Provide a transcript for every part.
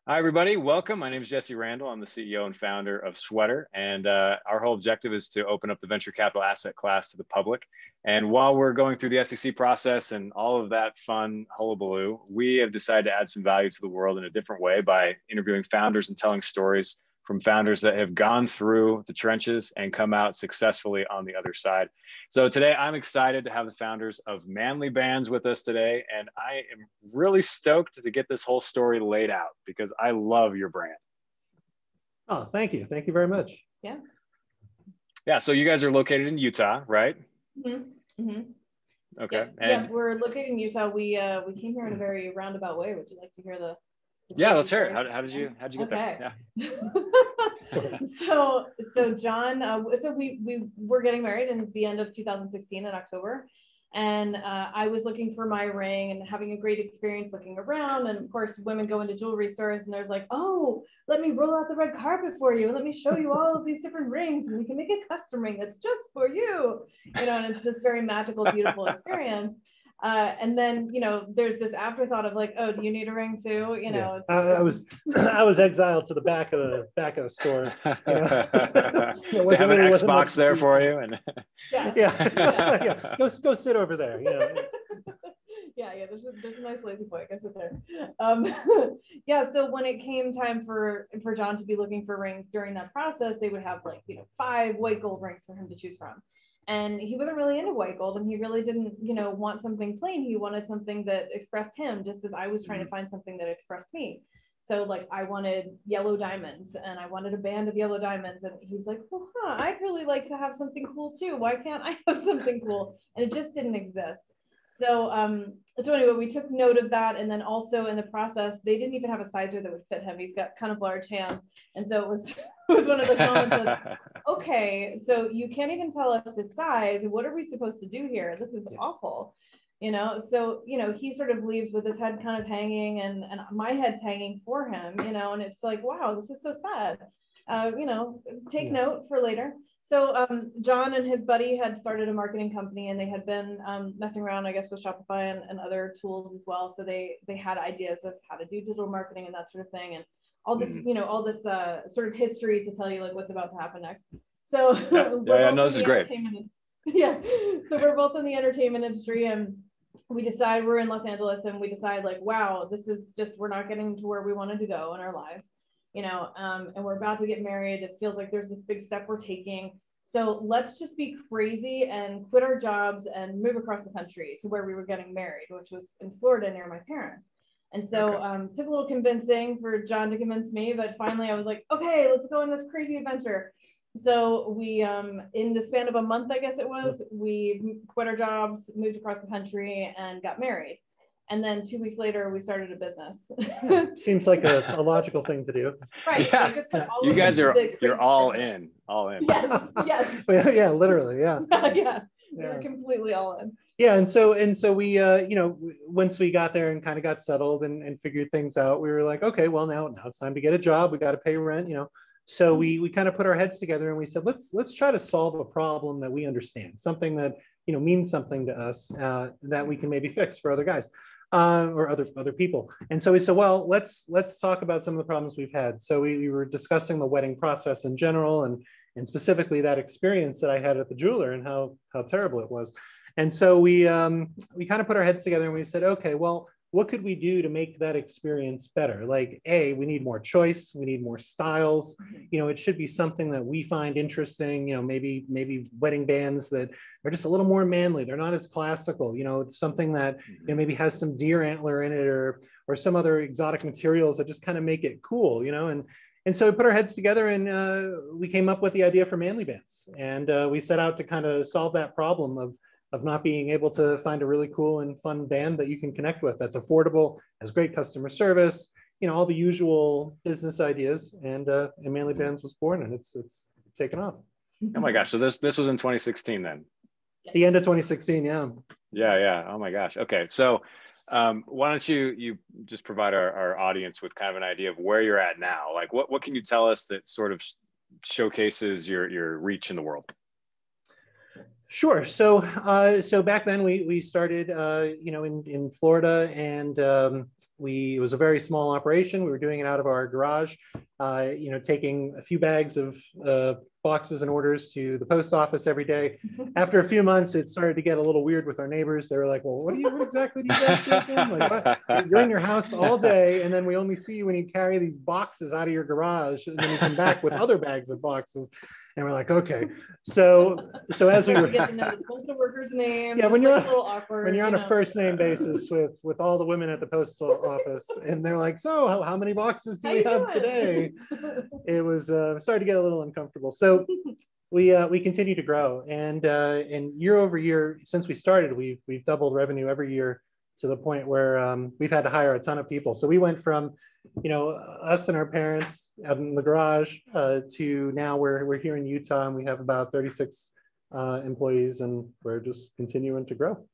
Hi, everybody. Welcome. My name is Jesse Randall. I'm the CEO and founder of Sweater. And our whole objective is to open up the venture capital asset class to the public. And while we're going through the SEC process and all of that fun hullabaloo, we have decided to add some value to the world in a different way by interviewing founders and telling stories from founders that have gone through the trenches and come out successfully on the other side. So today I'm excited to have the founders of ManlyBands with us today. And I am really stoked to get this whole story laid out because I love your brand. Oh, thank you. Thank you very much. Yeah. Yeah. So you guys are located in Utah, right? Mm-hmm. Mm-hmm. Okay. Yeah, we're located in Utah. We came here in a very roundable way. Would you like to hear the yeah, let's hear it. How did you get there? Yeah. so John, so we were getting married in the end of 2016 in October, and I was looking for my ring and having a great experience looking around. And of course, women go into jewelry stores and there's like, oh, let me roll out the red carpet for you and let me show you all of these different rings and we can make a custom ring that's just for you, and it's this very magical, beautiful experience. And then, there's this afterthought of like, oh, do you need a ring too? I was exiled to the back of the store. They have an Xbox there for you, and yeah. Go sit over there. Yeah. There's a nice lazy boy. Go sit there. Yeah. So when it came time for John to be looking for rings during that process, they would have 5 white gold rings for him to choose from. And he wasn't really into white gold, and he really didn't, want something plain. He wanted something that expressed him, just as I was trying to find something that expressed me. So I wanted yellow diamonds, and I wanted a band of yellow diamonds. And he was like, well, I'd really like to have something cool too. Why can't I have something cool? And it just didn't exist. So anyway, we took note of that. And then also in the process, they didn't even have a sizer that would fit him. He's got kind of large hands. And so it was one of those moments of, okay, so you can't even tell us his size. What are we supposed to do here? This is awful. So, he sort of leaves with his head kind of hanging and my head's hanging for him, and it's like, wow, this is so sad. Take note for later. So John and his buddy had started a marketing company, and they had been messing around, I guess, with Shopify and other tools as well. So they had ideas of how to do digital marketing and that sort of thing. And all this, all this sort of history to tell you what's about to happen next. So no, this is great. Yeah. So we're both in the entertainment industry, and we decide we're in Los Angeles, and we decide wow, this is just, we're not getting to where we wanted to go in our lives. And we're about to get married. It feels like there's this big step we're taking. So let's just be crazy and quit our jobs and move across the country to where we were getting married, which was in Florida near my parents. And so took a little convincing for John to convince me, but finally I was like, okay, let's go on this crazy adventure. So we, in the span of a month, I guess it was, we quit our jobs, moved across the country, and got married. And then 2 weeks later, we started a business. Seems like a logical thing to do. Right. Yeah. So just put all you guys you're all in. Yes. Yeah, literally. Yeah. Yeah. We're completely all in. Yeah. And so we, once we got there and kind of got settled and figured things out, we were like, okay, well, now it's time to get a job. We got to pay rent, So we kind of put our heads together and we said, let's try to solve a problem that we understand, something that, means something to us, that we can maybe fix for other guys. Or other people. And so we said, well, let's talk about some of the problems we've had. So we were discussing the wedding process in general, and specifically that experience that I had at the jeweler and how terrible it was. And so we kind of put our heads together and we said, okay, well, what could we do to make that experience better? We need more choice, we need more styles. It should be something that we find interesting, maybe wedding bands that are just a little more manly. They're not as classical, something that maybe has some deer antler in it or some other exotic materials that just kind of make it cool, And so we put our heads together and we came up with the idea for ManlyBands. And we set out to kind of solve that problem of not being able to find a really cool and fun band that you can connect with, that's affordable, has great customer service, all the usual business ideas. And ManlyBands was born, and it's taken off. Oh my gosh! So this was in 2016 then? The end of 2016, yeah. Yeah. Oh my gosh. Okay, so why don't you just provide our audience with kind of an idea of where you're at now? What can you tell us that sort of showcases your reach in the world? Sure. So back then we started, in Florida, and it was a very small operation. We were doing it out of our garage, taking a few bags of boxes and orders to the post office every day. After a few months, it started to get a little weird with our neighbors. They were like, "Well, what exactly do you guys do again? Like, what? You're in your house all day, and then we only see you when you carry these boxes out of your garage, and then you come back with other bags of boxes." And we're like, okay. So as we were get to know the postal worker's name. Yeah, when you're like a little awkward, when you're on a first name basis with all the women at the postal office, and they're like, so how many boxes do we have today? It was started to get a little uncomfortable. So we continue to grow, and year over year since we started, we've doubled revenue every year, to the point where we've had to hire a ton of people. So we went from, us and our parents out in the garage to now we're here in Utah, and we have about 36 employees, and we're just continuing to grow.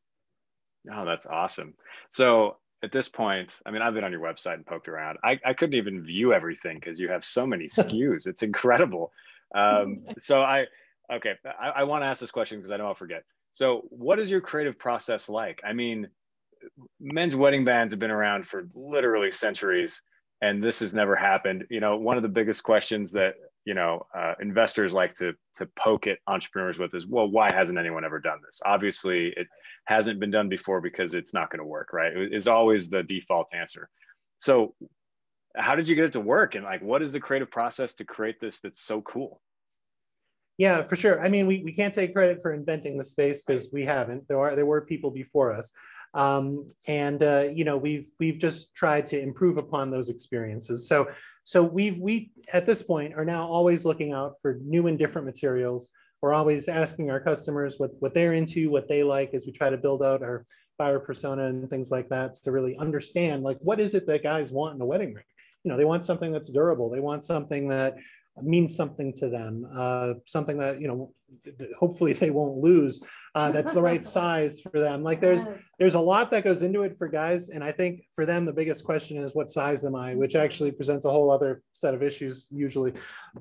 Oh, that's awesome. So at this point, I mean, I've been on your website and poked around. I couldn't even view everything because you have so many SKUs. It's incredible. So I want to ask this question because I know I'll forget. So what is your creative process like? I mean, men's wedding bands have been around for literally centuries, and this has never happened. One of the biggest questions that investors like to poke at entrepreneurs with is, well, why hasn't anyone ever done this? Obviously, it hasn't been done before because it's not going to work, right? It's always the default answer. So, how did you get it to work, and like, what is the creative process to create this that's so cool? Yeah, for sure. I mean, we can't take credit for inventing the space because we haven't. There were people before us. We've just tried to improve upon those experiences. So we at this point are now always looking out for new and different materials. We're always asking our customers what they're into, what they like, as we try to build out our buyer persona and things like that, to really understand, like, what is it that guys want in a wedding ring? They want something that's durable. They want something that means something to them, something that hopefully they won't lose, that's the right size for them. Like, there's a lot that goes into it for guys, and I think for them the biggest question is, what size am I, which actually presents a whole other set of issues usually.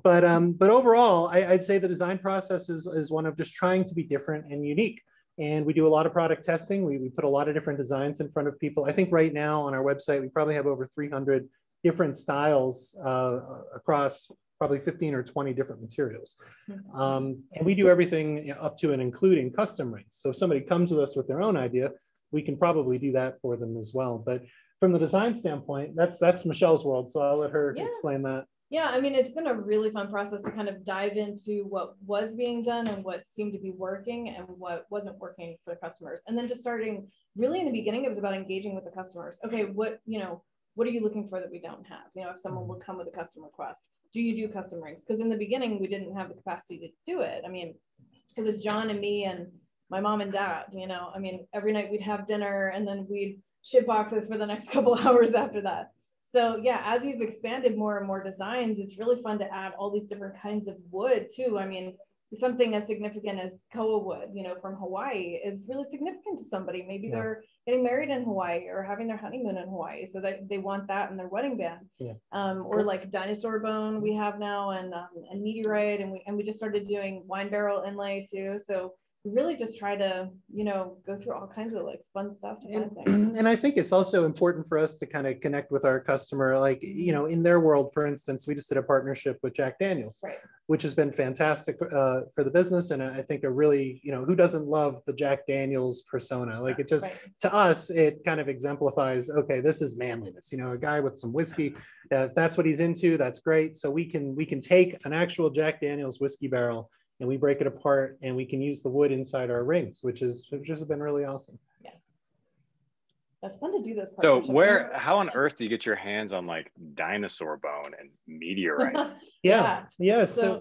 But overall, I'd say the design process is one of just trying to be different and unique. And we do a lot of product testing. We put a lot of different designs in front of people. I think right now on our website we probably have over 300 different styles across probably 15 or 20 different materials. And we do everything up to and including custom rings. So if somebody comes with us with their own idea, we can probably do that for them as well. But from the design standpoint, that's Michelle's world. So I'll let her explain that. Yeah, I mean, it's been a really fun process to kind of dive into what was being done and what seemed to be working and what wasn't working for the customers. And then just starting really in the beginning, it was about engaging with the customers. Okay, what are you looking for that we don't have? If someone would come with a custom request, do you do custom rings? Because in the beginning, we didn't have the capacity to do it. I mean, it was John and me and my mom and dad, I mean, every night we'd have dinner and then we'd ship boxes for the next couple hours after that. So yeah, as we've expanded more and more designs, it's really fun to add all these different kinds of wood too. I mean, something as significant as koa wood, from Hawaii is really significant to somebody. Maybe they're getting married in Hawaii or having their honeymoon in Hawaii, so that they want that in their wedding band. Or like dinosaur bone we have now, and meteorite, and we just started doing wine barrel inlay too. So we really just try to, go through all kinds of like fun stuff to find things. And I think it's also important for us to kind of connect with our customer. Like, in their world, for instance, we just did a partnership with Jack Daniel's, which has been fantastic for the business. And I think a really, who doesn't love the Jack Daniel's persona? Like, it just, to us, it kind of exemplifies, okay, this is manliness, a guy with some whiskey. If that's what he's into, that's great. So we can take an actual Jack Daniel's whiskey barrel and we break it apart, and we can use the wood inside our rings, which has been really awesome. Yeah, that's fun to do those. So how on earth do you get your hands on like dinosaur bone and meteorite? So dinosaur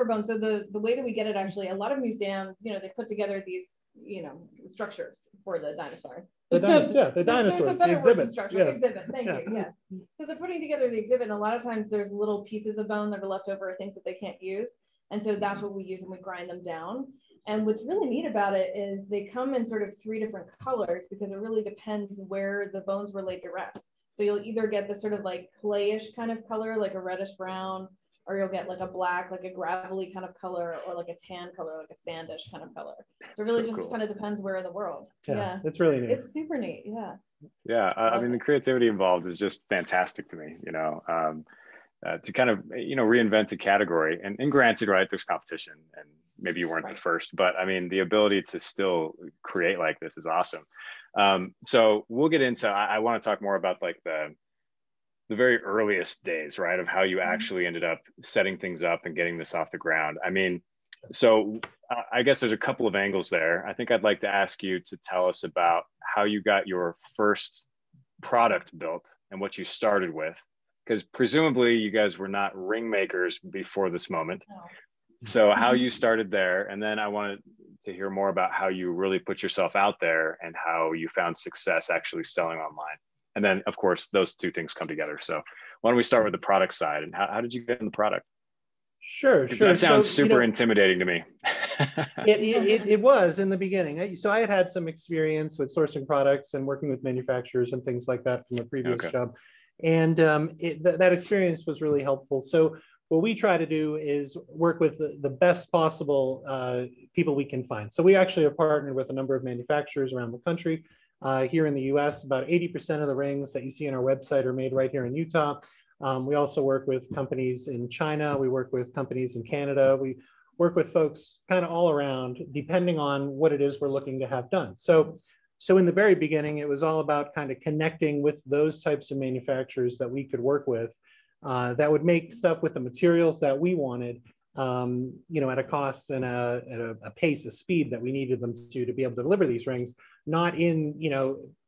bone. So the way that we get it, actually, a lot of museums, they put together these, structures for the dinosaur. The dinosaurs, the exhibits. Exhibit, thank you. Yeah. So they're putting together the exhibit, and a lot of times there's little pieces of bone that are left over, things that they can't use. And so that's what we use, and we grind them down. And what's really neat about it is they come in sort of 3 different colors, because it really depends where the bones were laid to rest. So you'll either get the sort of like clayish kind of color, like a reddish brown, or you'll get like a black, like a gravelly kind of color, or like a tan color, like a sandish kind of color. So it really just kind of depends where in the world. Yeah, it's really neat. It's super neat. Yeah. Yeah, I mean, the creativity involved is just fantastic to me, to kind of, reinvent a category. And granted, right, there's competition and maybe you weren't the first, but I mean, the ability to still create like this is awesome. So we'll get into, I want to talk more about like the very earliest days, right, of how you actually ended up setting things up and getting this off the ground. I mean, so I guess there's a couple of angles there. I think I'd like to ask you to tell us about how you got your first product built and what you started with, because presumably you guys were not ring makers before this moment. No. So how you started there, and then I wanted to hear more about how you really put yourself out there and how you found success actually selling online. And then, of course, those two things come together. So why don't we start with the product side, and how did you get in the product? Sure. That sounds super intimidating to me. it was in the beginning. So I had some experience with sourcing products and working with manufacturers and things like that from a previous job. And that experience was really helpful. So what we try to do is work with the best possible people we can find. So we actually have partnered with a number of manufacturers around the country. Here in the US, about 80% of the rings that you see on our website are made right here in Utah. We also work with companies in China. We work with companies in Canada. We work with folks kind of all around, depending on what it is we're looking to have done. So in the very beginning, it was all about kind of connecting with those types of manufacturers that we could work with that would make stuff with the materials that we wanted, at a cost and a pace, a speed that we needed them to be able to deliver these rings, not in,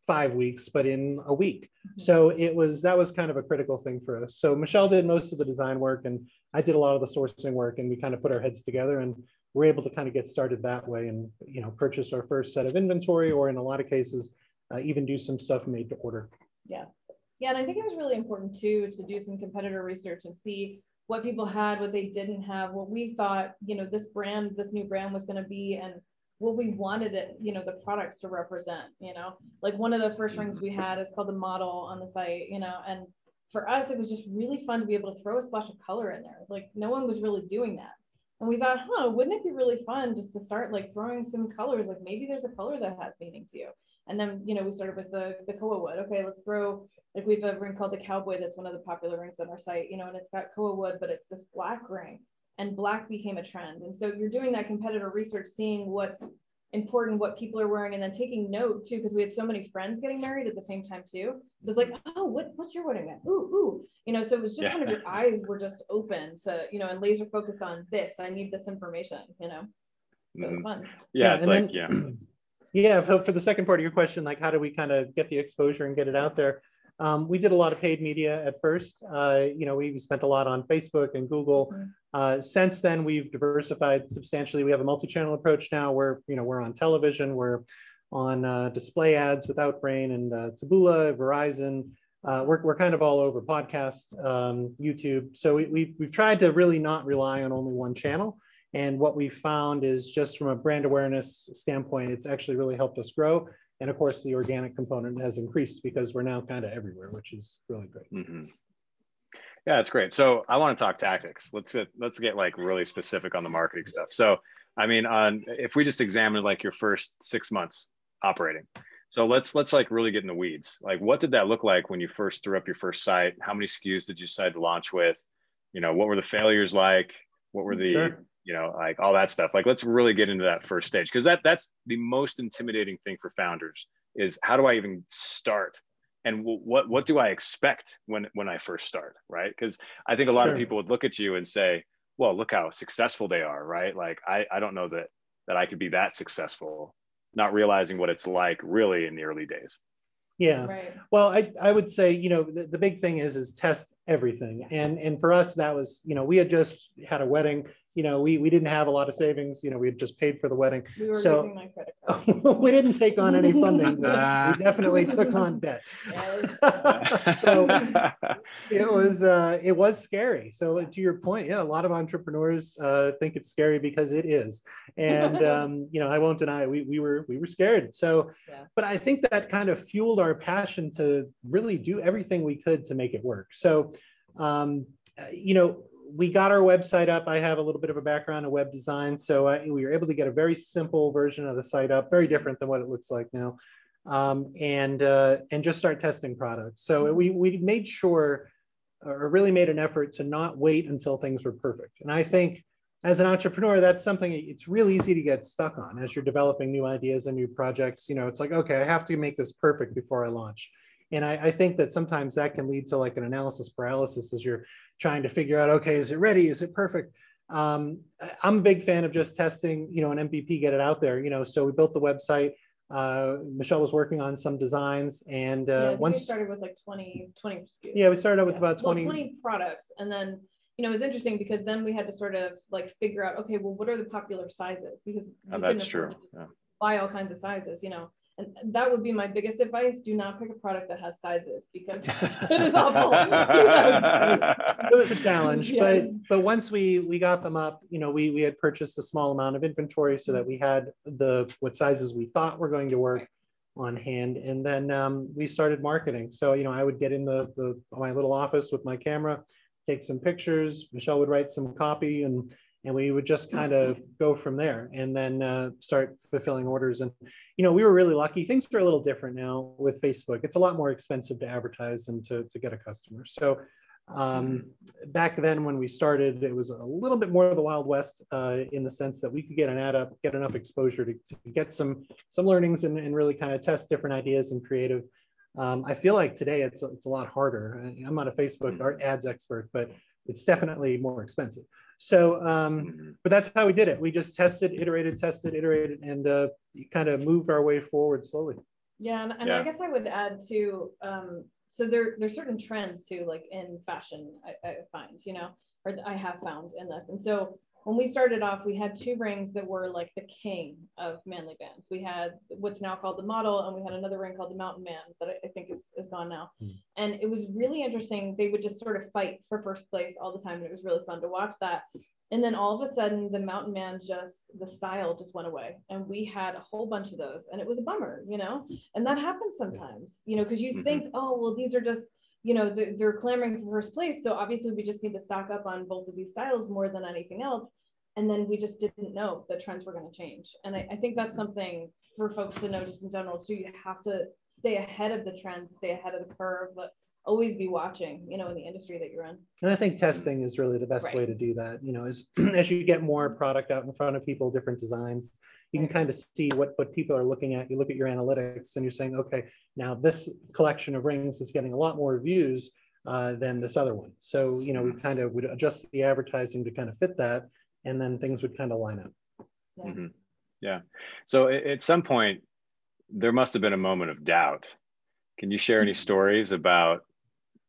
5 weeks, but in a week. So that was kind of a critical thing for us. So Michelle did most of the design work and I did a lot of the sourcing work, and we kind of put our heads together and we're able to kind of get started that way and, purchase our first set of inventory, or in a lot of cases, even do some stuff made to order. Yeah. Yeah. And I think it was really important too, to do some competitor research and see what people had, what they didn't have, what we thought, this new brand was going to be, and what we wanted it, the products to represent, like one of the first rings we had is called the Model on the site, and for us, it was just really fun to be able to throw a splash of color in there. Like no one was really doing that. And we thought, wouldn't it be really fun just to start like throwing some colors? Like maybe there's a color that has meaning to you. And then, we started with the koa wood. Okay, let's throw, like we have a ring called the Cowboy. That's one of the popular rings on our site, and it's got koa wood, but it's this black ring, and black became a trend. And so you're doing that competitor research, seeing what's important, what people are wearing, and then taking note too, because we had so many friends getting married at the same time too. So it's like, what's your wedding at? Ooh, so it was just kind of your eyes were just open to, and laser focused on this. I need this information, So it was fun. Yeah, it's like, yeah, for the second part of your question, like how do we kind of get the exposure and get it out there? We did a lot of paid media at first. We spent a lot on Facebook and Google. Since then, we've diversified substantially. We have a multi-channel approach now where, we're on television, we're on display ads with Outbrain and Taboola, Verizon. We're kind of all over, podcast, YouTube. So we've tried to really not rely on only one channel. And what we found is just from a brand awareness standpoint, it's actually really helped us grow. And of course, the organic component has increased because we're now kind of everywhere, which is really great. Mm-hmm. Yeah, it's great. So I want to talk tactics. Let's get like really specific on the marketing stuff. So, I mean, if we just examine like your first 6 months operating, so let's like really get in the weeds. Like, what did that look like when you first threw up your first site? How many SKUs did you decide to launch with? What were the failures like? What were the like all that stuff? Like, let's really get into that first stage, because that's the most intimidating thing for founders is how do I even start? And what do I expect when I first start, right? Because I think a lot of people would look at you and say, well, look how successful they are, right? Like, I don't know that I could be that successful, not realizing what it's like really in the early days. Yeah. Right. Well, I would say, the big thing is test everything. And for us, that was, we had just had a wedding. We didn't have a lot of savings. We had just paid for the wedding. We were using my credit card. We didn't take on any funding. We definitely took on debt. Yes. So it was scary. So to your point, a lot of entrepreneurs think it's scary because it is. And I won't deny we were scared. So, but I think that kind of fueled our passion to really do everything we could to make it work. So, we got our website up. I have a little bit of a background in web design, so we were able to get a very simple version of the site up, very different than what it looks like now, and just start testing products. So we made sure, or really made an effort to not wait until things were perfect. And I think as an entrepreneur, that's something it's really easy to get stuck on as you're developing new ideas and new projects. You know, it's like, okay, I have to make this perfect before I launch. And I think that sometimes that can lead to like an analysis paralysis as you're trying to figure out, okay, is it ready? Is it perfect? I'm a big fan of just testing, you know, an MVP, get it out there, you know. So we built the website. Michelle was working on some designs, and once we started with like 20 SKUs. Yeah, we started out with about 20 products, and then, you know, it was interesting because then we had to sort of like figure out, okay, well, what are the popular sizes? Because that's true. Buy all kinds of sizes, you know. And that would be my biggest advice. Do not pick a product that has sizes, because it is awful. It was a challenge, yes. but once we got them up, you know, we had purchased a small amount of inventory so that we had what sizes we thought were going to work on hand. And then we started marketing. So, you know, I would get in my little office with my camera, take some pictures. Michelle would write some copy, and we would just kind of go from there, and then start fulfilling orders. And, you know, we were really lucky. Things are a little different now with Facebook. It's a lot more expensive to advertise and to get a customer. So back then when we started, it was a little bit more of the Wild West in the sense that we could get an ad up, get enough exposure to get some learnings and really kind of test different ideas and creative. I feel like today it's a lot harder. I'm not a Facebook ads expert, but it's definitely more expensive. So, but that's how we did it. We just tested, iterated, and kind of moved our way forward slowly. Yeah, and I guess I would add too, so there's certain trends too, like in fashion, I find, you know, or I have found in this. And so when we started off, we had 2 rings that were like the king of ManlyBands. We had what's now called the Model, and we had another ring called the Mountain Man that I think is gone now. And it was really interesting. They would just sort of fight for first place all the time, and it was really fun to watch that. And then all of a sudden, the Mountain Man the style just went away, and we had a whole bunch of those, and it was a bummer, you know. And that happens sometimes, you know, because you think, oh, well, these are just, you know, they're clamoring for first place. So obviously we just need to stock up on both of these styles more than anything else. And then we just didn't know the trends were going to change. And I think that's something for folks to know just in general too. You have to stay ahead of the trends, stay ahead of the curve, but always be watching, you know, in the industry that you're in. And I think testing is really the best way to do that. You know, as you get more product out in front of people, different designs, you can kind of see what people are looking at. You look at your analytics and you're saying, okay, now this collection of rings is getting a lot more views than this other one. So, you know, we kind of would adjust the advertising to kind of fit that, and then things would kind of line up. Yeah. So at some point, there must have been a moment of doubt. Can you share any stories about,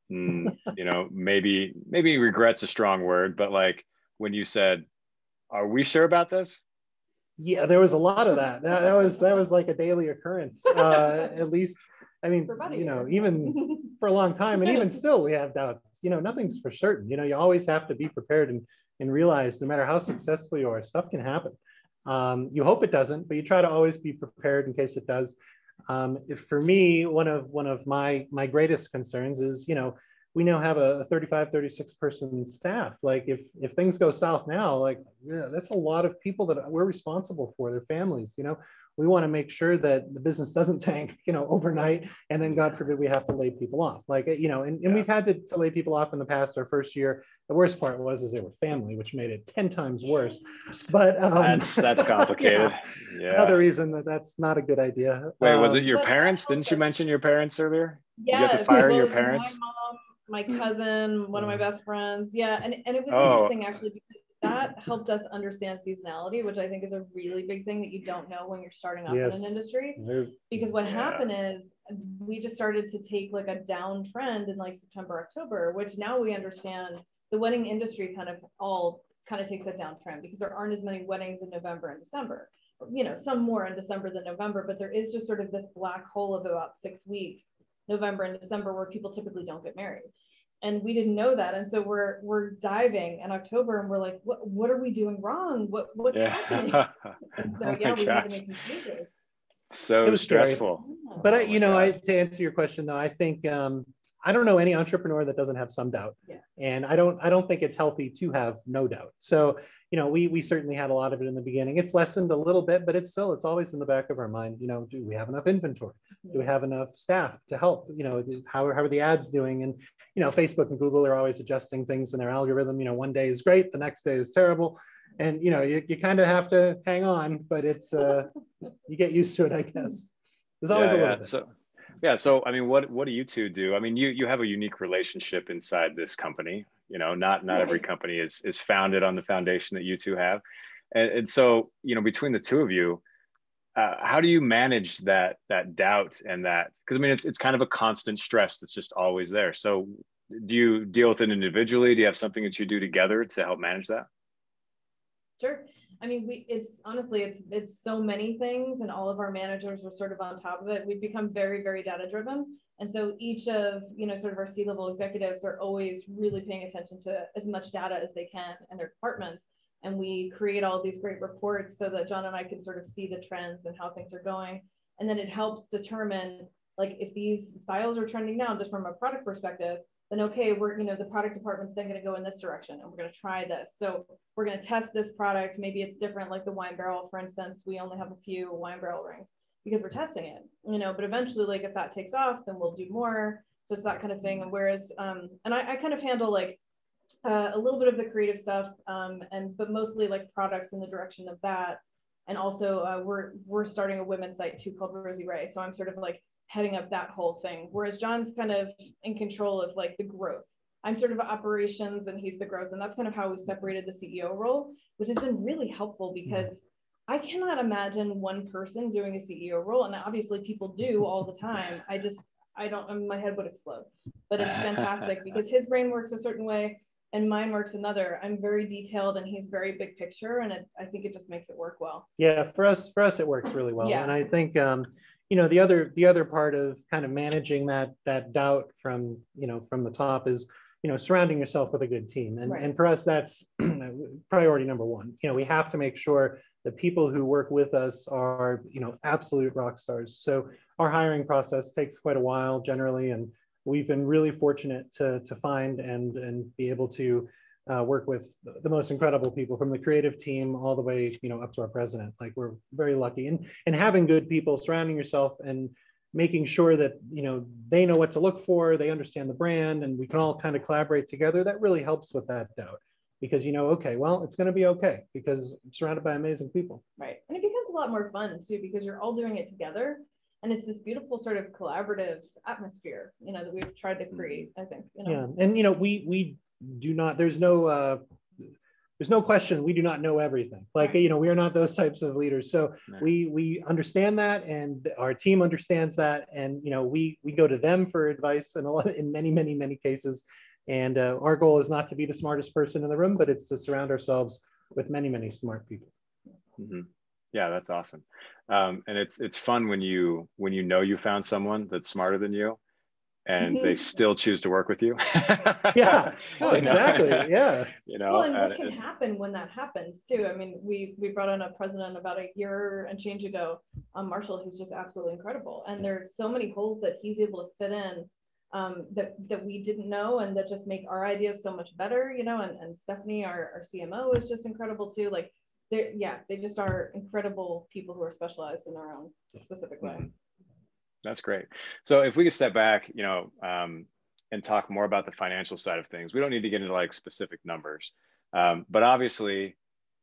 you know, maybe regret's a strong word, but like when you said, are we sure about this? Yeah, there was a lot of that. That was like a daily occurrence, at least. I mean, you know, even for a long time, and even still we have doubts. You know, nothing's for certain. You know, you always have to be prepared and realize no matter how successful you are, stuff can happen. You hope it doesn't, but you try to always be prepared in case it does. For me, one of my greatest concerns is, you know, we now have a 35, 36 person staff. Like if things go south now, like, yeah, that's a lot of people that we're responsible for, their families. You know, we want to make sure that the business doesn't tank, you know, overnight, and then God forbid we have to lay people off. Like, you know, and we've had to lay people off in the past. Our first year, the worst part was they were family, which made it 10 times worse. But that's complicated. Yeah. Another reason that's not a good idea. Wait, was it your parents? Didn't you mention your parents earlier? Yeah, did you have to fire your parents? My mom, my cousin, one of my best friends. Yeah, and it was interesting actually, because that helped us understand seasonality, which I think is a really big thing that you don't know when you're starting off in an industry. Because what happened is we just started to take like a downtrend in like September, October, which now we understand the wedding industry kind of takes a downtrend because there aren't as many weddings in November and December. You know, some more in December than November, but there is just sort of this black hole of about 6 weeks, November and December, where people typically don't get married. And we didn't know that. And so we're diving in October and we're like, what are we doing wrong? What's happening? And so we had to make some changes. So stressful. But to answer your question though, I think I don't know any entrepreneur that doesn't have some doubt. Yeah. And I don't think it's healthy to have no doubt. So, you know, we certainly had a lot of it in the beginning. It's lessened a little bit, but it's always in the back of our mind. You know, do we have enough inventory? Do we have enough staff to help? You know, how are the ads doing? And, you know, Facebook and Google are always adjusting things in their algorithm. You know, one day is great, the next day is terrible. And, you know, you kind of have to hang on, but it's, you get used to it, I guess. There's always a little bit. So I mean, what do you two do? I mean, you have a unique relationship inside this company. You know, not every company is founded on the foundation that you two have, and so, you know, between the two of you, how do you manage that doubt and that? Because I mean, it's kind of a constant stress that's just always there. So do you deal with it individually? Do you have something that you do together to help manage that? Sure. I mean, it's honestly, it's so many things, and all of our managers are sort of on top of it. We've become very, very data driven. And so each of, you know, sort of our C-level executives are always really paying attention to as much data as they can in their departments. And we create all these great reports so that John and I can sort of see the trends and how things are going. And then it helps determine, like, if these styles are trending now just from a product perspective, then okay, we're, you know, the product department's then going to go in this direction and we're going to try this. So we're going to test this product. Maybe it's different, like the wine barrel, for instance. We only have a few wine barrel rings because we're testing it, you know, but eventually, like, if that takes off, then we'll do more. So it's that kind of thing. And whereas, and I kind of handle like a little bit of the creative stuff, but mostly like products in the direction of that. And also we're starting a women's site too called Rosie Ray. So I'm sort of like heading up that whole thing. Whereas John's kind of in control of like the growth. I'm sort of operations and he's the growth. And that's kind of how we separated the CEO role, which has been really helpful because I cannot imagine one person doing a CEO role. And obviously people do all the time. I don't, my head would explode, but it's fantastic because his brain works a certain way and mine works another. I'm very detailed and he's very big picture. And I think it just makes it work well. Yeah, for us, it works really well. Yeah. And I think, you know, the other part of kind of managing that doubt from, you know, from the top is, you know, surrounding yourself with a good team. And, and for us, that's priority number one. You know, we have to make sure the people who work with us are, you know, absolute rock stars. So our hiring process takes quite a while generally. And we've been really fortunate to find and be able to work with the most incredible people from the creative team all the way, you know, up to our president. Like, we're very lucky. And having good people, surrounding yourself and making sure that, you know, they know what to look for, they understand the brand, and we can all kind of collaborate together. That really helps with that doubt because, you know, okay, well, it's going to be okay because I'm surrounded by amazing people. Right. And it becomes a lot more fun too, because you're all doing it together. And it's this beautiful sort of collaborative atmosphere, you know, that we've tried to create, I think. You know? Yeah. And, you know, we do not, there's no question, we do not know everything. Like, you know, we are not those types of leaders. So we understand that, and our team understands that. And, you know, we go to them for advice in many cases. And our goal is not to be the smartest person in the room, but it's to surround ourselves with many smart people. Mm-hmm. Yeah, that's awesome. And it's fun when you know you found someone that's smarter than you, and they still choose to work with you. Yeah, oh, exactly. Yeah. You know, well, and what can happen when that happens too? I mean, we brought on a president about a year and change ago, Marshall, who's just absolutely incredible. And there's so many holes that he's able to fit in that we didn't know, and that just make our ideas so much better, you know, and Stephanie, our CMO, is just incredible too. Like, they just are incredible people who are specialized in their own specific way. That's great. So if we could step back, you know, and talk more about the financial side of things. We don't need to get into like specific numbers, but obviously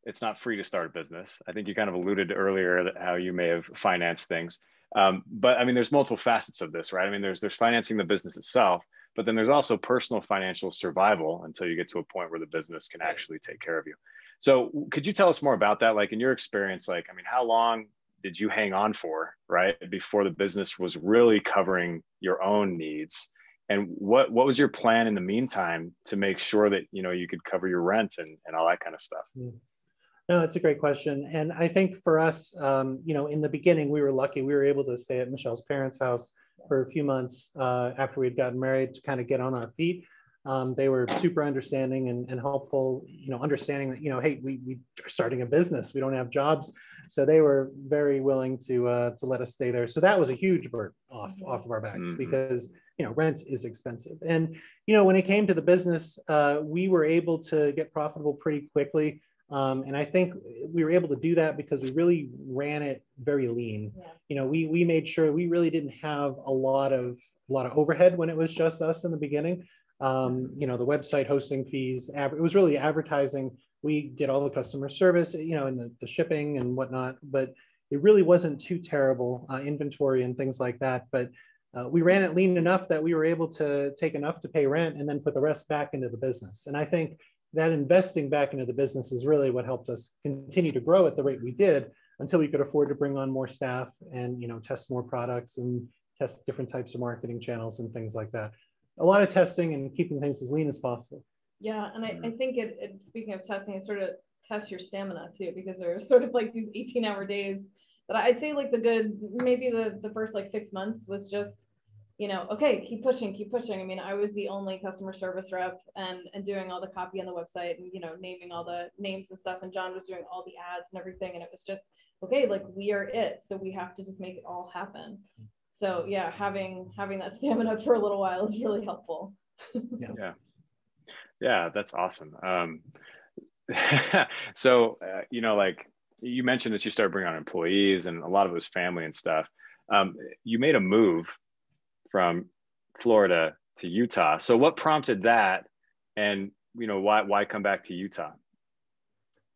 it's not free to start a business. I think you kind of alluded to earlier that how you may have financed things. But I mean, there's multiple facets of this, right? I mean, there's financing the business itself, but then there's also personal financial survival until you get to a point where the business can actually take care of you. So could you tell us more about that? Like, in your experience, like, I mean, how long did you hang on for, right, before the business was really covering your own needs? And what was your plan in the meantime to make sure that, you know, you could cover your rent and all that kind of stuff? No, it's a great question. And I think for us, you know, in the beginning, we were lucky. We were able to stay at Michelle's parents' house for a few months after we'd gotten married to kind of get on our feet. They were super understanding and helpful, you know, understanding that, you know, hey, we are starting a business, we don't have jobs. So they were very willing to let us stay there. So that was a huge burden off of our backs because, rent is expensive. And, when it came to the business, we were able to get profitable pretty quickly. And I think we were able to do that because we really ran it very lean. Yeah. We made sure we really didn't have a lot of overhead when it was just us in the beginning. The website hosting fees, it was really advertising. We did all the customer service, and the shipping and whatnot, but it really wasn't too terrible, inventory and things like that. But we ran it lean enough that we were able to take enough to pay rent and then put the rest back into the business. And I think that investing back into the business is really what helped us continue to grow at the rate we did until we could afford to bring on more staff and, test more products and test different types of marketing channels and things like that. A lot of testing and keeping things as lean as possible. Yeah, and I think speaking of testing, it sort of tests your stamina too, because there's sort of like these 18-hour days that I'd say like maybe the first like 6 months was just, okay, keep pushing. I mean, I was the only customer service rep and doing all the copy on the website and, naming all the names and stuff. And John was doing all the ads and everything. And it was just, okay, like we are it. So we have to just make it all happen. So yeah, having that stamina for a little while is really helpful. Yeah, that's awesome. So, like you mentioned that you started bringing on employees and a lot of it was family and stuff. You made a move from Florida to Utah. So what prompted that? And, why come back to Utah?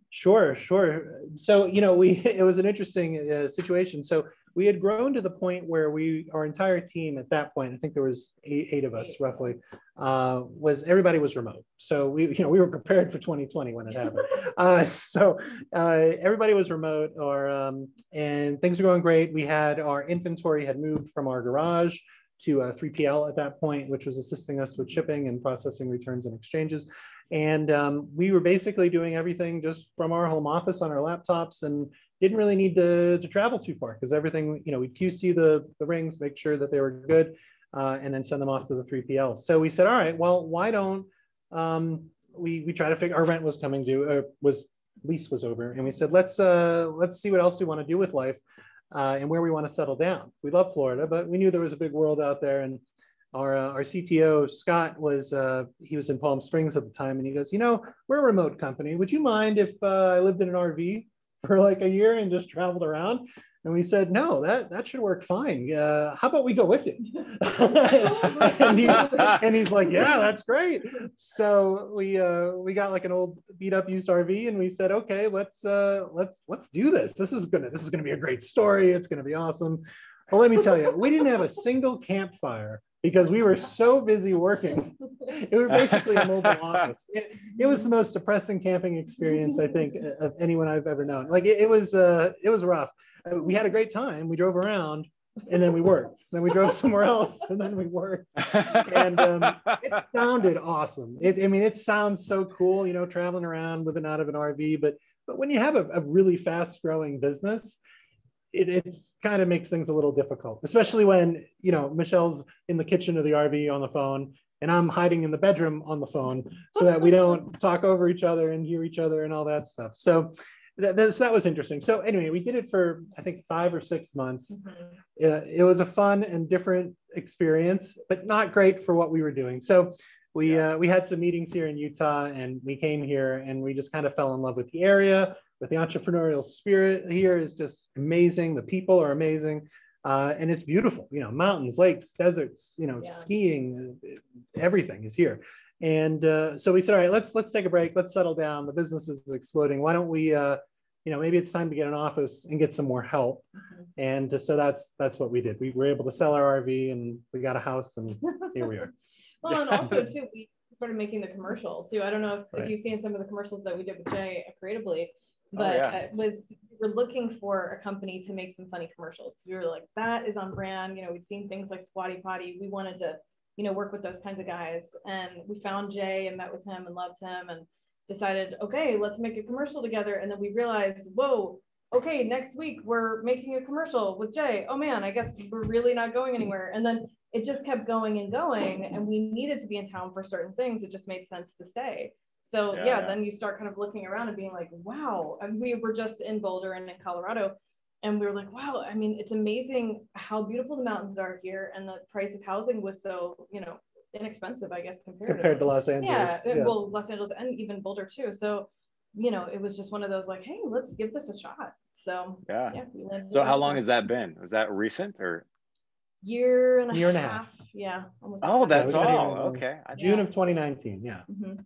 Sure. So, it was an interesting situation. So we had grown to the point where our entire team at that point, I think there was eight of us roughly, everybody was remote. So we were prepared for 2020 when it happened. So everybody was remote, and things were going great. We had our inventory had moved from our garage to 3PL at that point, which was assisting us with shipping and processing returns and exchanges. And we were basically doing everything just from our home office on our laptops and didn't really need to travel too far because everything, we'd QC the rings, make sure that they were good, and then send them off to the 3PL. So we said, all right, well, why don't we try to figure, our rent was coming due, lease was over. And we said, let's see what else we want to do with life and where we want to settle down. We love Florida, but we knew there was a big world out there. And our CTO, Scott, he was in Palm Springs at the time. And he goes, we're a remote company. Would you mind if I lived in an RV for like a year and just traveled around? And we said, no, that should work fine. How about we go with you? and he's like, yeah, that's great. So we got like an old beat up used RV and we said, okay, let's do this. This is gonna be a great story. It's gonna be awesome. Well, let me tell you, we didn't have a single campfire because we were so busy working. It was basically a mobile office. It was the most depressing camping experience, I think, of anyone I've ever known. Like it was rough. We had a great time. We drove around and then we worked. Then we drove somewhere else and then we worked. And it sounded awesome. It sounds so cool, traveling around, living out of an RV. But when you have a really fast growing business, it's kind of makes things a little difficult, especially when, Michelle's in the kitchen of the RV on the phone and I'm hiding in the bedroom on the phone so that we don't talk over each other and hear each other and all that stuff. So that was interesting. So anyway, we did it for, I think, 5 or 6 months. Mm-hmm. It was a fun and different experience, but not great for what we were doing. So we had some meetings here in Utah and we came here and we just kind of fell in love with the area, with the entrepreneurial spirit here is just amazing. The people are amazing. And it's beautiful, mountains, lakes, deserts, skiing, everything is here. And so we said, all right, let's take a break. Let's settle down. The business is exploding. Why don't we, maybe it's time to get an office and get some more help. Mm-hmm. And so that's what we did. We were able to sell our RV and we got a house and here we are. Well, and also too, we started making the commercials too. I don't know if you've seen some of the commercials that we did with Jay creatively, but we're looking for a company to make some funny commercials. We were like, that is on brand. We'd seen things like Squatty Potty. We wanted to, work with those kinds of guys. And we found Jay and met with him and loved him and decided, okay, let's make a commercial together. And then we realized, whoa, okay, next week we're making a commercial with Jay. Oh man, I guess we're really not going anywhere. And then it just kept going and going, and we needed to be in town for certain things. It just made sense to stay. So then you start kind of looking around and being like, wow. And we were just in Boulder and in Colorado, And we were like, wow, I mean, it's amazing how beautiful the mountains are here. And the price of housing was so, you know, inexpensive, I guess, compared to Los Angeles. Yeah, well, Los Angeles and even Boulder too. So, you know, it was just one of those like, hey, let's give this a shot. So yeah. we landed. So how long has that been? Was that recent or? Year and a half. Yeah. Almost Oh, exactly. that's all. Okay. June of 2019. Yeah.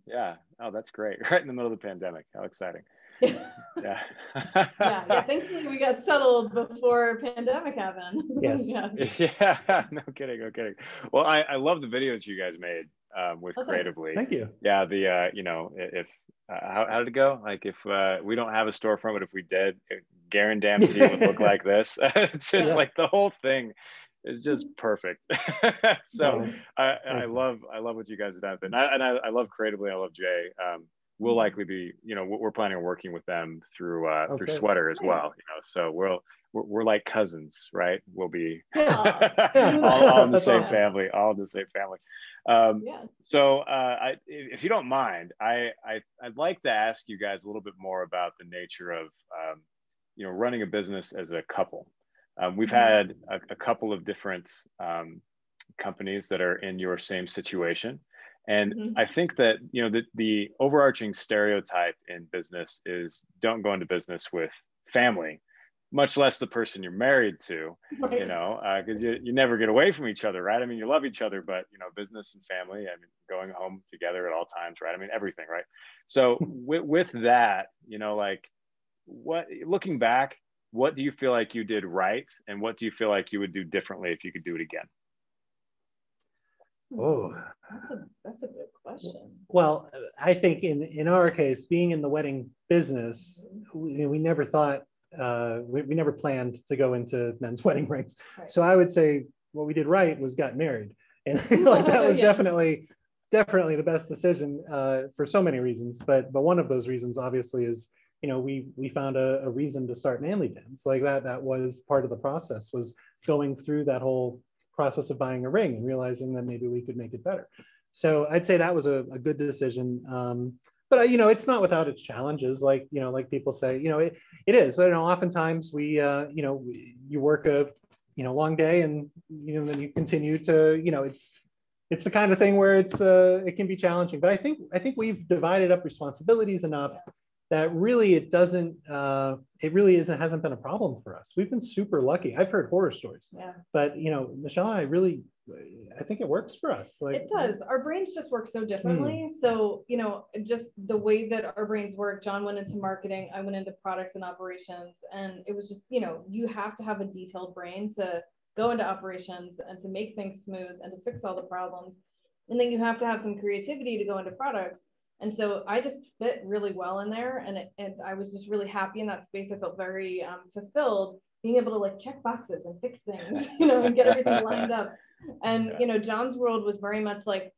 Yeah. Oh, that's great. Right in the middle of the pandemic. How exciting. Yeah. Yeah. Thankfully, we got settled before pandemic happened. Yes. Yeah. No kidding. No kidding. Well, I love the videos you guys made with Creatively. Thank you. Yeah. The you know, if how did it go? Like if we don't have a storefront, but if we did, guarantee it would look like this. It's just like the whole thing is just perfect. So I love what you guys have done, and I love Creatively. I love Jay. We'll likely be, you know, we're planning on working with them through through Sweater as well. You know, so we're like cousins, right? We'll be all in the same family, all in the same family. So if you don't mind, I'd like to ask you guys a little bit more about the nature of you know, running a business as a couple. We've had a couple of different companies that are in your same situation. And I think that, you know, the overarching stereotype in business is don't go into business with family, much less the person you're married to, you know, because you never get away from each other, right? I mean, you love each other, but, you know, business and family, I mean, going home together at all times, right? I mean, everything, right? So with that, you know, like looking back, what do you feel like you did right? And what do you feel like you would do differently if you could do it again? Oh, that's a good question. Well, I think in our case, being in the wedding business, we never thought, we never planned to go into men's wedding rings. Right. So I would say what we did right was got married. And like that was definitely the best decision for so many reasons. But one of those reasons obviously is, you know, we found a reason to start ManlyBands. Like that was part of the process, was going through that whole process of buying a ring and realizing that maybe we could make it better. So I'd say that was a good decision. But you know, it's not without its challenges. Like, you know, like people say, you know, it is. You know, oftentimes we, you know, you work a, you know, long day, and you know, then you continue to, you know, it's the kind of thing where it can be challenging. But I think we've divided up responsibilities enough that really hasn't been a problem for us. We've been super lucky. I've heard horror stories, but you know, Michelle and I think it works for us. Like, it does. Our brains just work so differently. So, you know, just the way that our brains work, John went into marketing, I went into products and operations, and it was just, you know, you have to have a detailed brain to go into operations and to make things smooth and to fix all the problems. And then you have to have some creativity to go into products. And so I just fit really well in there, and I was just really happy in that space. I felt very fulfilled, being able to like check boxes and fix things, you know, and get everything lined up. And you know, John's world was very much like,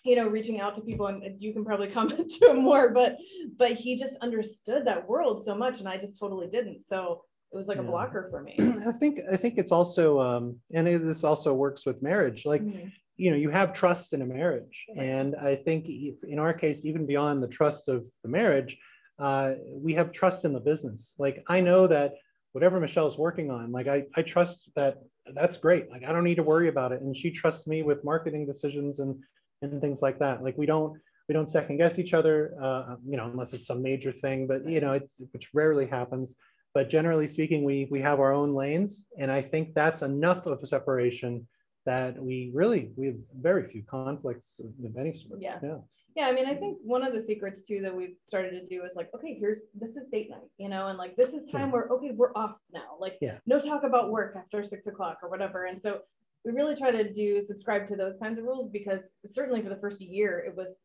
you know, reaching out to people, and you can probably comment to him more, but he just understood that world so much, and I just totally didn't. So it was like a blocker for me. I think it's also, and this also works with marriage, like. You know, you have trust in a marriage. And I think in our case, even beyond the trust of the marriage, we have trust in the business. Like, I know that whatever Michelle's working on, like I trust that's great. Like, I don't need to worry about it. And she trusts me with marketing decisions and things like that. Like, we don't second guess each other, you know, unless it's some major thing, but you know, which rarely happens. But generally speaking, we have our own lanes. And I think that's enough of a separation that we have very few conflicts of any sort. Yeah, I mean, I think one of the secrets too that we've started to do is like, okay, this is date night, you know, and like this is time where, okay, we're off now. Like no talk about work after 6 o'clock or whatever. And so we really try to subscribe to those kinds of rules, because certainly for the first year it was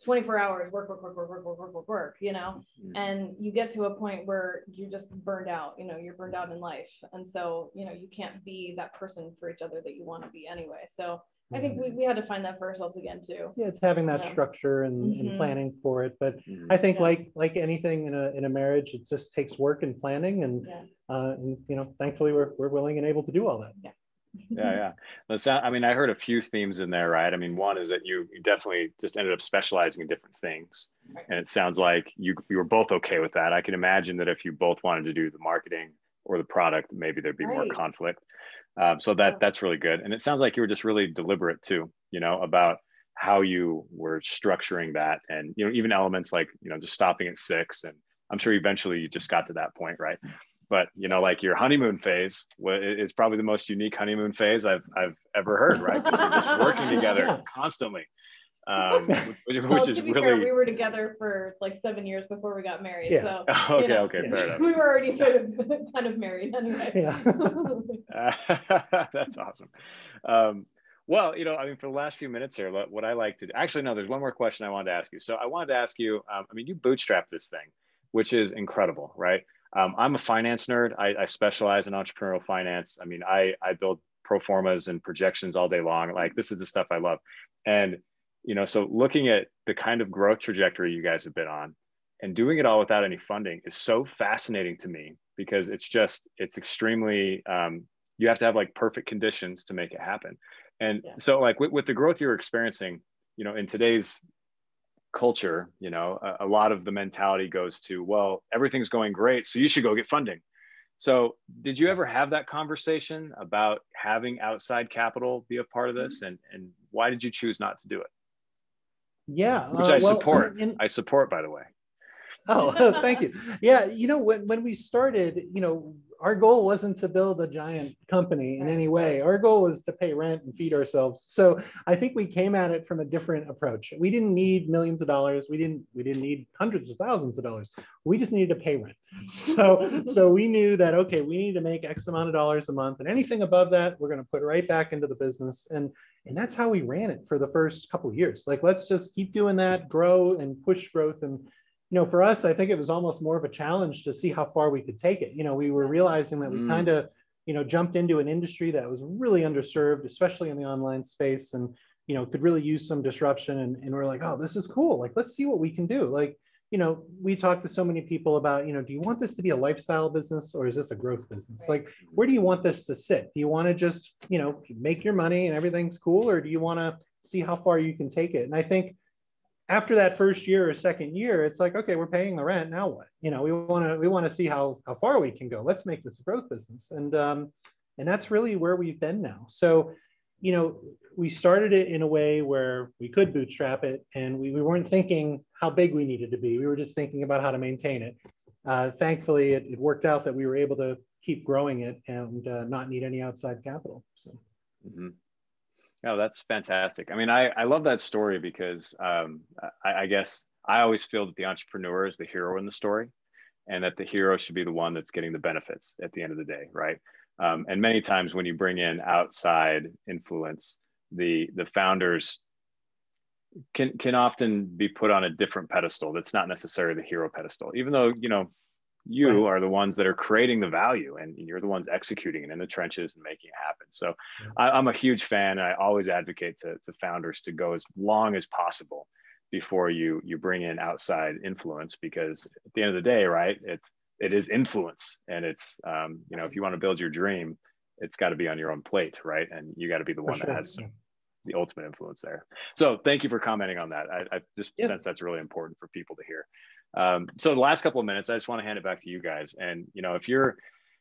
24 hours work, you know, and you get to a point where you're just burned out, you know, you're burned out in life. And so, you know, you can't be that person for each other that you want to be anyway. So I think we had to find that for ourselves again too. Yeah, it's having that structure and planning for it. But I think like anything in a marriage, it just takes work and planning, and you know, thankfully we're willing and able to do all that. Yeah. I mean, I heard a few themes in there, right? I mean, one is that you definitely just ended up specializing in different things. And it sounds like you were both okay with that. I can imagine that if you both wanted to do the marketing or the product, maybe there'd be more Right. conflict. So that's really good. And it sounds like you were just really deliberate too, you know, about how you were structuring that, and, you know, even elements like, you know, just stopping at 6. And I'm sure eventually you just got to that point, right? But, you know, like your honeymoon phase is probably the most unique honeymoon phase I've ever heard, right? Because you're just working together constantly, Well, which to is be really. fair, we were together for like 7 years before we got married. Yeah. So Okay, you know, okay, fair enough. we were already sort of kind of married anyway. Yeah. That's awesome. Well, you know, I mean, for the last few minutes here, what I like to do, actually, no, there's one more question I wanted to ask you. So I wanted to ask you, I mean, you bootstrapped this thing, which is incredible, right? I'm a finance nerd. I specialize in entrepreneurial finance. I mean, I build pro formas and projections all day long. Like, this is the stuff I love. And, you know, so looking at the kind of growth trajectory you guys have been on and doing it all without any funding is so fascinating to me, because it's extremely, you have to have like perfect conditions to make it happen. And so like with the growth you're experiencing, you know, in today's culture, you know, a lot of the mentality goes to, well, everything's going great, so you should go get funding. So did you ever have that conversation about having outside capital be a part of this? And why did you choose not to do it? Yeah. Which I support. I support, by the way. Oh, thank you. Yeah. You know, when we started, you know, our goal wasn't to build a giant company in any way. Our goal was to pay rent and feed ourselves. So I think we came at it from a different approach. We didn't need millions of dollars. We didn't need hundreds of thousands of dollars. We just needed to pay rent. So we knew that, okay, we need to make X amount of dollars a month, and anything above that, we're going to put right back into the business. And that's how we ran it for the first couple of years. Like, let's just keep doing that, grow and push growth. And you know, for us, I think it was almost more of a challenge to see how far we could take it. You know, we were realizing that we kind of, you know, jumped into an industry that was really underserved, especially in the online space, and, you know, could really use some disruption. And we're like, oh, this is cool. Like, let's see what we can do. Like, you know, we talked to so many people about, you know, do you want this to be a lifestyle business, or is this a growth business? Like, where do you want this to sit? Do you want to just, you know, make your money and everything's cool, or do you want to see how far you can take it? And I think after that first year or second year, it's like, okay, we're paying the rent. Now what? You know, we want to see how far we can go. Let's make this a growth business. And that's really where we've been now. So, you know, we started it in a way where we could bootstrap it, and we weren't thinking how big we needed to be. We were just thinking about how to maintain it. Thankfully, it worked out that we were able to keep growing it and not need any outside capital. So. Mm-hmm. Oh, that's fantastic. I mean, I love that story because I guess I always feel that the entrepreneur is the hero in the story, and that the hero should be the one that's getting the benefits at the end of the day, right? And many times when you bring in outside influence, the founders can often be put on a different pedestal that's not necessarily the hero pedestal, even though, you know, you are the ones that are creating the value, and you're the ones executing it in the trenches and making it happen. So I'm a huge fan. I always advocate to founders to go as long as possible before you bring in outside influence, because at the end of the day, right, it is influence, and it's you know, if you want to build your dream, it's got to be on your own plate, right? And you got to be the one that has the ultimate influence there. So thank you for commenting on that. I just sense that's really important for people to hear. So the last couple of minutes, I just want to hand it back to you guys. And, you know, if you're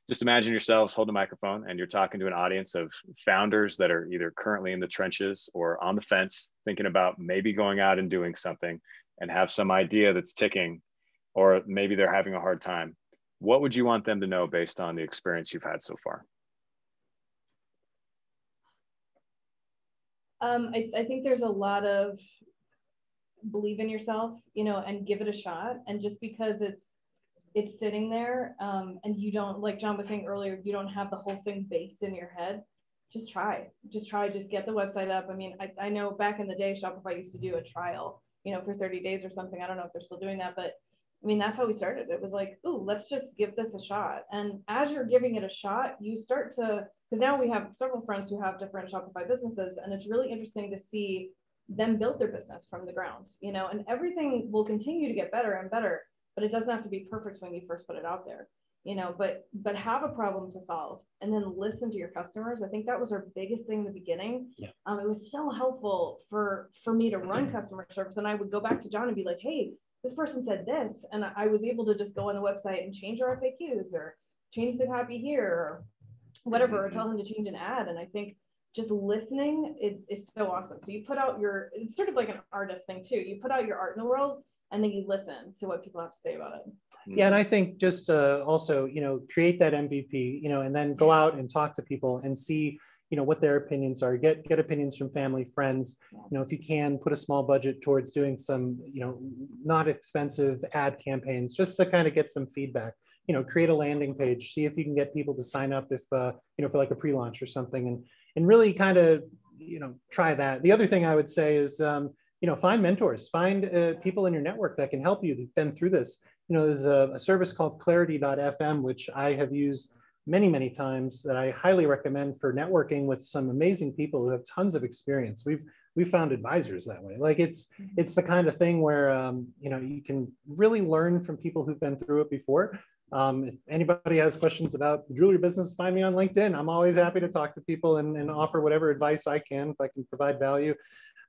just imagine yourselves holding a microphone and you're talking to an audience of founders that are either currently in the trenches or on the fence, thinking about maybe going out and doing something, and have some idea that's ticking, or maybe they're having a hard time, what would you want them to know based on the experience you've had so far? I think there's a lot of believe in yourself, you know, and give it a shot. And just because it's sitting there and you don't, like John was saying earlier, you don't have the whole thing baked in your head, just get the website up. I mean, I know back in the day, Shopify used to do a trial, you know, for 30 days or something. I don't know if they're still doing that, but I mean, that's how we started. It was like, ooh, let's just give this a shot. And as you're giving it a shot, you start to, because now we have several friends who have different Shopify businesses, and it's really interesting to see them build their business from the ground, you know, and everything will continue to get better and better, but it doesn't have to be perfect when you first put it out there, you know, but have a problem to solve and then listen to your customers. I think that was our biggest thing in the beginning. Yeah. It was so helpful for me to run customer service. And I would go back to John and be like, hey, this person said this. And I was able to just go on the website and change our FAQs or change the copy here, or whatever, or tell them to change an ad. And I think just listening is so awesome. So you put out it's sort of like an artist thing too. You put out your art in the world, and then you listen to what people have to say about it. Yeah, and I think just also, create that MVP, and then go out and talk to people and see, what their opinions are. Get opinions from family, friends. If you can, put a small budget towards doing some, not expensive ad campaigns, just to kind of get some feedback. Create a landing page, see if you can get people to sign up if, for like a pre-launch or something, and really kind of, try that. The other thing I would say is, find mentors, find people in your network that can help you, who've been through this. There's a service called clarity.fm, which I have used many, many times, that I highly recommend for networking with some amazing people who have tons of experience. We've found advisors that way. Like it's the kind of thing where, you can really learn from people who've been through it before. If anybody has questions about the jewelry business, find me on LinkedIn. I'm always happy to talk to people and offer whatever advice I can, if I can provide value.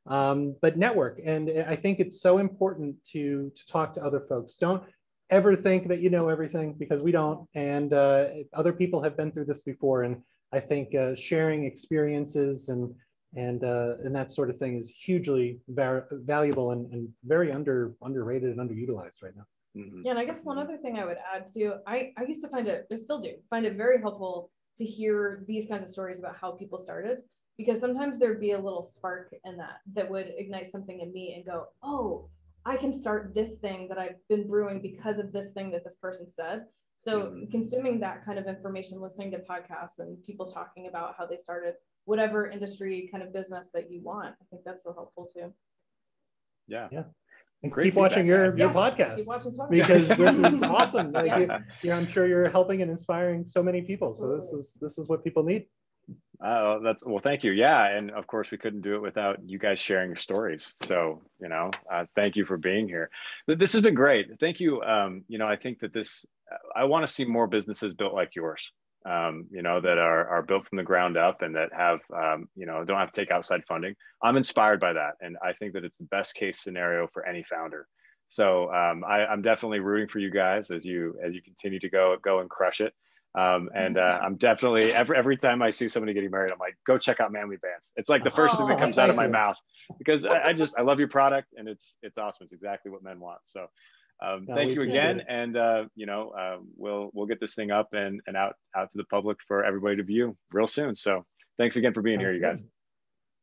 But network. And I think it's so important to talk to other folks. Don't ever think that you know everything, because we don't. And other people have been through this before. And I think sharing experiences and that sort of thing is hugely valuable and very underrated and underutilized right now. Yeah, and I guess one other thing I would add too, I used to find it, I still do, find it very helpful to hear these kinds of stories about how people started, because sometimes there'd be a little spark in that would ignite something in me and go, oh, I can start this thing that I've been brewing because of this thing that this person said. So consuming that kind of information, listening to podcasts and people talking about how they started whatever industry kind of business that you want, I think that's so helpful too. Yeah. And keep watching your podcast, keep watching because this is awesome. Like I'm sure you're helping and inspiring so many people. So this is what people need. Well, thank you. Yeah. And of course we couldn't do it without you guys sharing your stories. So, thank you for being here. This has been great. Thank you. I think that I want to see more businesses built like yours, that are built from the ground up and that have, don't have to take outside funding. I'm inspired by that. And I think that it's the best case scenario for any founder. So I'm definitely rooting for you guys as you continue to go and crush it. I'm definitely every time I see somebody getting married, I'm like, go check out ManlyBands. It's like the first thing that comes out of my mouth, because I love your product, and it's awesome. It's exactly what men want. So thank you again. And we'll get this thing up and out to the public for everybody to view real soon. So thanks again for being here, you guys.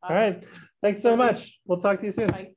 All right. Thanks so much. We'll talk to you soon. Bye.